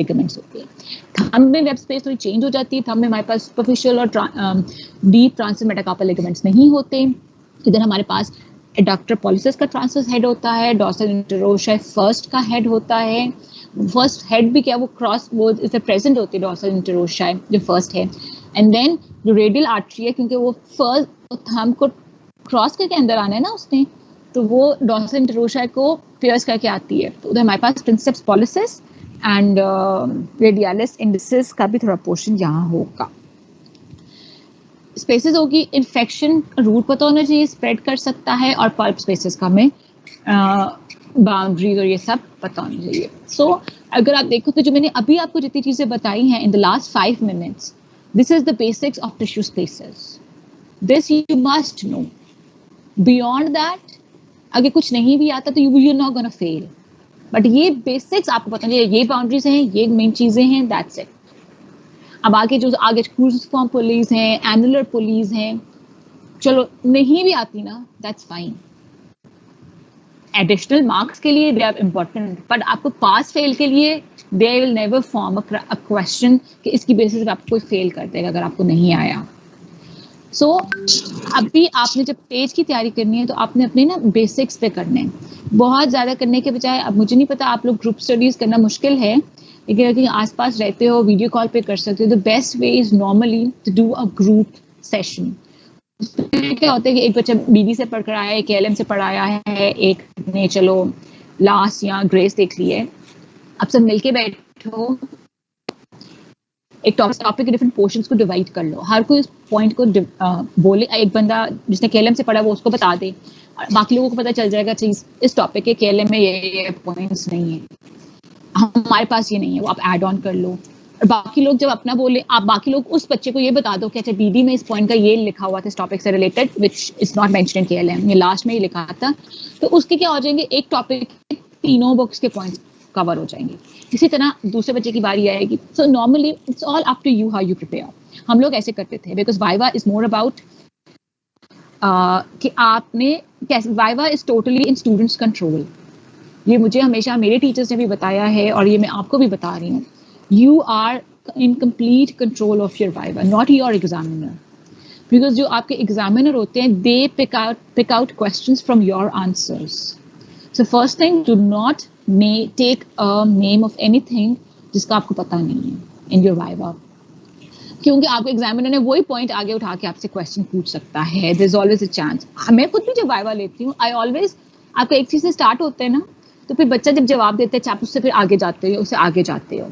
Ligaments होते हैं। Thumb में वेब स्पेस थोड़ी चेंज हो जाती है, थंब में हमारे पास सुपरफिशियल और डीप ट्रांसवर्स मेटाकार्पल लिगामेंट्स नहीं होते। इधर हमारे पास एडक्टर पॉलिसिस का ट्रांसवर्स हेड होता है, डॉर्सल इंटरोशाई फर्स्ट का हेड होता है। फर्स्ट हेड भी क्या वो क्रॉस वो इसे प्रेजेंट होती है डॉर्सल इंटरोशाई जो फर्स्ट है, एंड देन जो रेडियल आर्टरी है क्योंकि वो फर्स्ट थंब को क्रॉस करके अंदर आना है ना उसने, तो वो डॉर्सल इंटरोशाई को पियर्स करके आती है। तो उधर हमारे पास प्रिंसेप्स पॉलिसिस एंड रेडियलिस इंडिसिस का भी थोड़ा पोर्शन यहाँ होगा। स्पेसेस होगी, इन्फेक्शन रूट पता होना चाहिए, स्प्रेड कर सकता है, और पल्प स्पेसेस का हमें बाउंड्रीज और ये सब पता होना चाहिए। सो अगर आप देखो तो जो मैंने अभी आपको जितनी चीजें बताई हैं in the last 5 minutes, this is the basics of tissue spaces, this you must know. Beyond that अगर कुछ नहीं भी आता तो you not gonna fail, but ये बेसिक्स आपको पता चाहिए, ये बाउंड्रीज हैं, ये मेन चीजें हैं, दैट्स इट। अब आगे जो आगे क्रूसिफॉर्म पुलीज हैं, एनुलर पुलीज हैं, चलो नहीं भी आती ना, दैट्स फाइन। एडिशनल मार्क्स के लिए दे आर इम्पोर्टेंट, बट आपको पास फेल के लिए they will never form a question कि इसकी बेसिस पे आपको कोई फेल कर देगा अगर आपको नहीं आया। सो अभी आपने जब पेज की तैयारी करनी है तो आपने अपने ना बेसिक्स पे करने हैं, बहुत ज़्यादा करने के बजाय। अब मुझे नहीं पता, आप लोग ग्रुप स्टडीज़ करना मुश्किल है, लेकिन अगर आसपास रहते हो वीडियो कॉल पे कर सकते हो। The best way is normally to do a group session. क्या होता है कि एक बच्चा बीडी से पढ़ कर आया है, केएलएम से पढ़ाया है, एक ने चलो लास्ट या ग्रेस देख ली है, अब सब मिलके बैठो, एक टॉपिक के डिफरेंट पोर्शंस को डिवाइड कर लो, हर कोई उस पॉइंट को बोले। एक बंदा जिसने केएलएम से पढ़ा वो उसको बता दे, बाकी लोगों को पता चल जाएगा चीज इस टॉपिक के केएलएम में ये पॉइंट्स नहीं है, हमारे पास ये नहीं है, वो आप ऐड ऑन कर लो। और बाकी लोग जब अपना बोले, आप बाकी लोग उस बच्चे को ये बता दो कि अच्छा बीडी में इस पॉइंट का ये लिखा हुआ था इस टॉपिक से related, which is not mentioned in KLM, ये लास्ट में ही लिखा था। तो उसके क्या हो जाएंगे, एक टॉपिक के तीनों बुक्स के पॉइंट्स कवर हो जाएंगे। इसी तरह दूसरे बच्चे की बारी आएगी। So normally it's all up to you how you prepare. हम लोग ऐसे करते थे because viva is more about कि आपने कैसे, viva is totally in students control. ये मुझे हमेशा मेरे टीचर्स ने भी बताया है और ये मैं आपको भी बता रही हूँ। You are in complete control of your viva, not your examiner, because जो आपके एग्जामिनर होते हैं they pick out questions from your answers. So first thing, do not take a name of anything जिसका आपको पता नहीं है इन योर वाइवा, क्योंकि आपको एग्जामिनर ने वही पॉइंट आगे उठा के आपसे क्वेश्चन पूछ सकता है। There is always a chance. मैं खुद भी जब वाइवा लेती हूँ, आई ऑलवेज, आपका एक चीज से स्टार्ट होता है ना, तो फिर बच्चा जब जवाब देता है आप उससे फिर आगे जाते हो, उससे आगे जाते हो।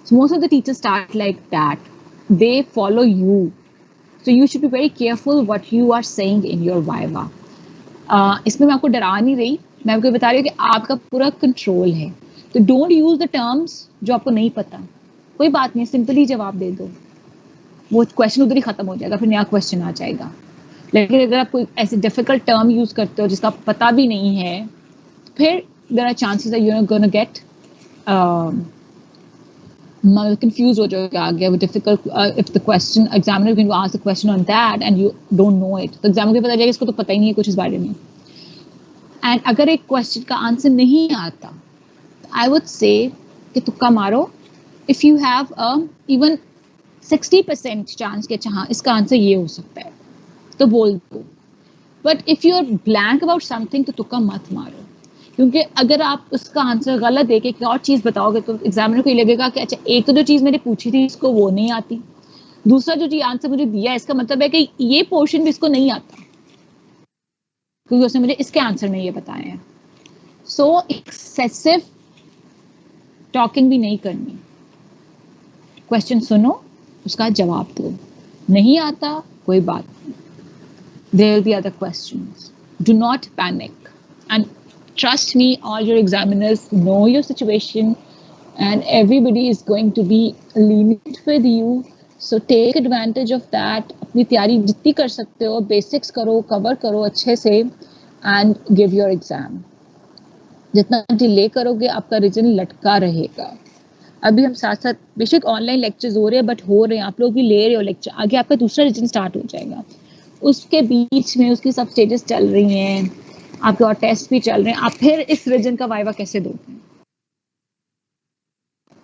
So most of the teachers start like that. They follow you. So you should be very careful what you are saying in your viva. इसमें मैं आपको डरा नहीं रही, मैं आपको बता रही हूँ कि आपका पूरा कंट्रोल है। तो डोंट यूज द टर्म्स जो आपको नहीं पता, कोई बात नहीं, सिंपली जवाब दे दो, वो क्वेश्चन उधर ही खत्म हो जाएगा, फिर नया क्वेश्चन आ जाएगा। लेकिन अगर आप कोई ऐसे डिफिकल्ट टर्म यूज करते हो जिसका पता भी नहीं है, फिर there are chances that you are gonna get confused हो जाओगे आगे। difficult if the question examiner is going to ask the question on that and you don't know it, तो examiner को पता जाएगा इसको तो पता ही नहीं है कुछ इस बारे में। and अगर एक question का आंसर नहीं आता, I would say कि तुक्का मारो। if you have even 60% chance कि अच्छा हाँ इसका आंसर ये हो सकता है तो बोल दो, but if you are blank about something तो तुक्का मत मारो, क्योंकि अगर आप उसका आंसर गलत देके एक और चीज बताओगे तो एग्जामिनर को ये लगेगा कि अच्छा एक तो जो चीज मैंने पूछी थी इसको वो नहीं आती, दूसरा जो आंसर मुझे दिया इसका मतलब है कि ये पोर्शन भी इसको नहीं आता क्योंकि उसने मुझे इसके आंसर में ये बताए हैं। सो एक्सेसिव टॉकिंग भी नहीं करनी, क्वेश्चन सुनो उसका जवाब दो, नहीं आता कोई बात नहीं, there will be other questions, do not panic and trust me, all your examiners know your situation and everybody is going to be lenient with you, so take advantage of that। अपनी तैयारी जितनी कर सकते हो basics करो, cover करो अच्छे से and give your exam। जितना डिले करोगे आपका रिजल्ट लटका रहेगा। अभी हम साथ साथ बेशक ऑनलाइन लेक्चर्स हो रहे हैं बट हो रहे हैं, आप लोग भी ले रहे हो लेक्चर, आगे आपका दूसरा रिजल्ट स्टार्ट हो जाएगा, उसके बीच में उसकी सब स्टेजेस चल रही हैं, आपके और टेस्ट भी चल रहे हैं, आप फिर इस रीजन का वाइवा कैसे दोगे?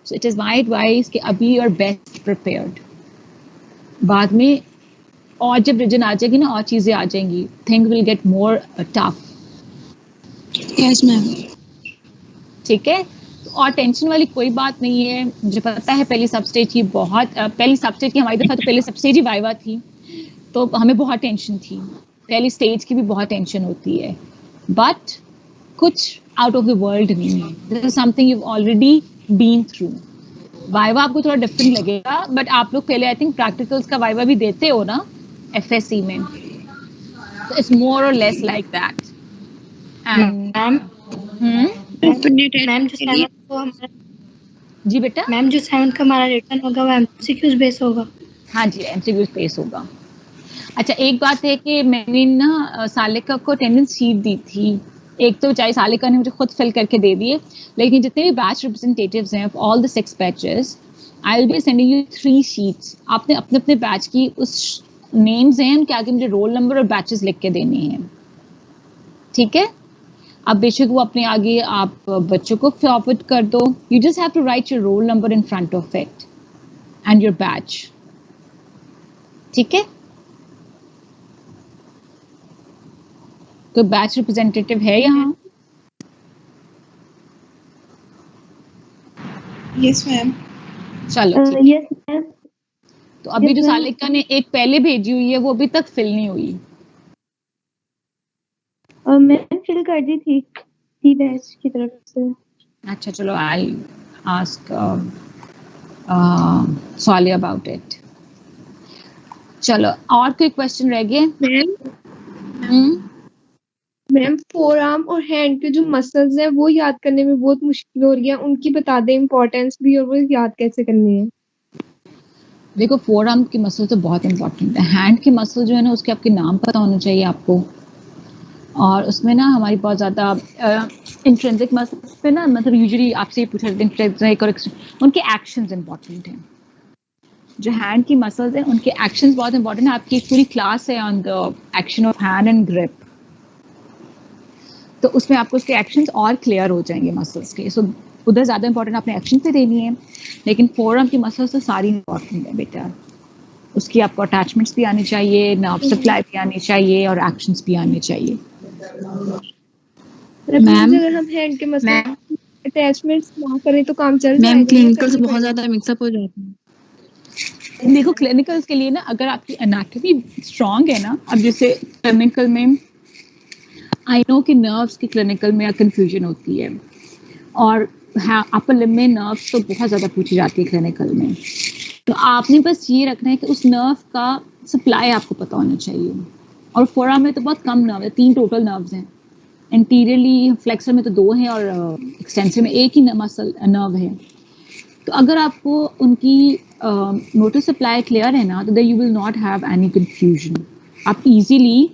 So it is my advice कि अभी यू आर बेस्ट प्रिपेयर्ड. बाद में और जब रीजन आ जाएगी ना और चीजें आ जाएंगी, thing will get more tough. Yes ma'am. ठीक है. और टेंशन वाली कोई बात नहीं है. मुझे पता है पहली सब स्टेज की हमारी दफा तो पहले सब स्टेज ही वाइवा थी, तो हमें बहुत टेंशन थी. पहली स्टेज की भी बहुत टेंशन होती है, बट कुछ आउट ऑफ द वर्ल्ड नहीं है. This is something you already been through. Viva आपको थोड़ा डिफरेंट लगेगा, बट आप लोग पहले आई थिंक प्रैक्टिकल्स का वाइवा भी देते हो ना FSC में, so it's more or less like that. And ma'am जो 7th को हमारा जी बेटा, मैम जो 7th का हमारा रिटर्न होगा वो MCQs बेस होगा. हाँ जी MCQs बेस होगा. अच्छा एक बात है कि मैंने ना सालिका को अटेंडेंस शीट दी थी. एक तो चाहे सालिका ने मुझे खुद फिल करके दे दिए, लेकिन जितने भी बैच रिप्रेजेंटेटिव्स हैं all the 6 batches, I will be sending you 3 sheets. आपने अपने अपने बैच की उस नेम्स हैं उनके आगे मुझे रोल नंबर और बैचेस लिख के देने हैं. ठीक है. अब बेशक वो अपने आगे आप बच्चों को फॉरवर्ड कर दो. You just have to write your roll number in front of it and your batch. ठीक है. तो बैच रिप्रेजेंटेटिव है यहाँ? Yes ma'am. चलो ठीक है. Yes ma'am. तो अभी Yes, जो ma'am. सालिका ने एक पहले भेजी हुई है वो अभी तक फिल नहीं हुई. मैंने फिल कर दी थी बैच की तरफ से. अच्छा चलो I ask Saliya about it. चलो और कोई क्वेश्चन रह गए? मैम फोर आर्म और हैंड के जो मसल्स हैं वो याद करने में बहुत मुश्किल हो रही है. उनकी बता दें इम्पोर्टेंस भी और वो याद कैसे करनी है. देखो फोर आर्म की मसल तो बहुत इंपॉर्टेंट है. हैंड की मसल जो है ना उसके आपके नाम पता होना चाहिए आपको. और उसमें ना हमारी बहुत ज़्यादा इंट्रिंसिक मसल्स पे ना मतलब यूजुअली आपसे पूछा जाता है इंट्रिंसिक और उनके एक्शंस इंपॉर्टेंट हैं. जो हैंड की मसल्स हैं उनके एक्शंस बहुत इंपॉर्टेंट है. आपकी एक पूरी क्लास है on the action of hand and grip, तो उसमें आपको उसके एक्शंस और क्लियर हो जाएंगे मसल्स के. सो उधर ज़्यादा इंपॉर्टेंट आपने एक्शन पे देनी है, लेकिन फोरआर्म की मसल्स तो सारी इंपॉर्टेंट है बेटा. उसकी आपको अटैचमेंट्स भी आनी चाहिए, नर्व सप्लाई भी आनी चाहिए और एक्शंस भी आने चाहिए. मैम अगर हम हैंड के मसल अटैचमेंट्स ना करें तो काम चल जाएगा. मैम क्लिनिकल से बहुत ज्यादा मिक्सअप हो जाता है. देखो क्लिनिकल्स के लिए ना अगर आपकी एनाटॉमी स्ट्रांग है ना, अब जैसे क्लिनिकल में आई नो कि नर्व्स की क्लिनिकल में कंफ्यूजन होती है और अपर लिम्ब में नर्व्स तो बहुत ज़्यादा पूछी जाती है क्लिनिकल में. तो आपने बस ये रखना है कि उस नर्व का सप्लाई आपको पता होना चाहिए. और फोरआर्म में तो बहुत कम नर्व है, 3 टोटल नर्व्स हैं. इंटीरियरली फ्लेक्सर में तो 2 हैं और एक्सटेंसर में 1 ही मसल नर्व है. तो अगर आपको उनकी मोटर सप्लाई क्लियर है ना, तो there you will not have any confusion. आप इजीली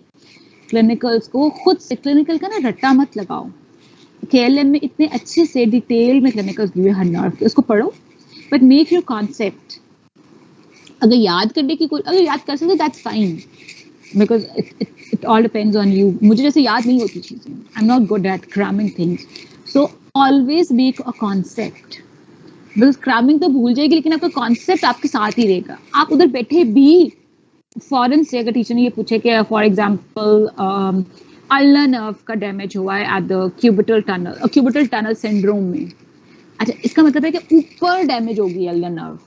क्लिनिकल्स को खुद से, क्लिनिकल का ना रट्टा मत लगाओ. KLM में इतने अच्छे से डिटेल में क्लिनिकल्स दिए हर नर्व के, उसको पढ़ो बट मेक योर कॉन्सेप्ट. अगर याद करने की कोई, अगर याद कर सकते that's fine, because it all depends on you. मुझे जैसे याद नहीं होती चीज़ें, I am not good at cramming things. So always make a concept, because cramming तो भूल जाएगी लेकिन आपका कॉन्सेप्ट आपके साथ ही रहेगा. आप उधर बैठे भी फॉरन से अगर टीचर ने ये पूछे कि फॉर एग्जाम्पल अल्नर नर्व का डैमेज हुआ है at the cubital tunnel syndrome में. अच्छा इसका मतलब है कि ऊपर डैमेज होगी अल्नर नर्व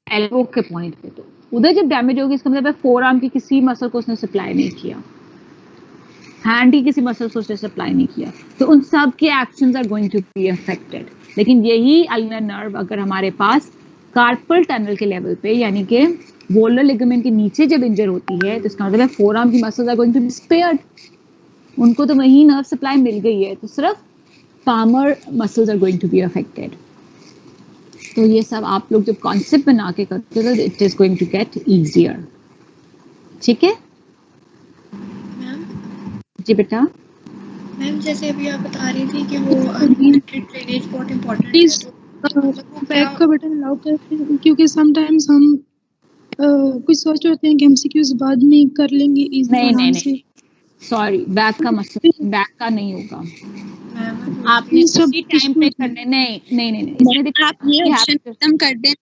एल्बो के पॉइंट पे, तो उधर जब डैमेज होगी इसका मतलब है फोर आर्म की किसी मसल को उसने सप्लाई नहीं किया, हैंड की किसी मसल को उसने सप्लाई नहीं किया, तो उन सब के actions are going to be affected. लेकिन यही अल्नर नर्व अगर हमारे पास कार्पल टनल के लेवल पे यानी कि वोलर लिगामेंट के नीचे जब इंजर होती है तो इसका मतलब है फोर आर्म की muscles are going to be spared. उनको तो वही नर्व सप्लाई मिल गई है, तो सिर्फ palmar muscles are going to be affected. तो ये सब आप लोग जब कॉन्सेप्ट बना के करते हो it is going to get easier. ठीक है जी बेटा. मैम जैसे अभी आप बता रही थी कि वो अनलिमिटेड ड्रेनेज बहुत इम्पोर्टेंट है, तो बैक का बटन अलाउ करते हैं क्योंकि समटाइम्स हम कुछ सोच होते हैं कि एमसीक्यूज बाद में कर लेंगे इजी आराम से. सॉरी बैक का मसल बैक का नहीं होगा। मैम आपने सब उसी टाइम पे करने नहीं नहीं नहीं नहीं इसमें आप ये you have ऑप्शन to- खत्म कर दें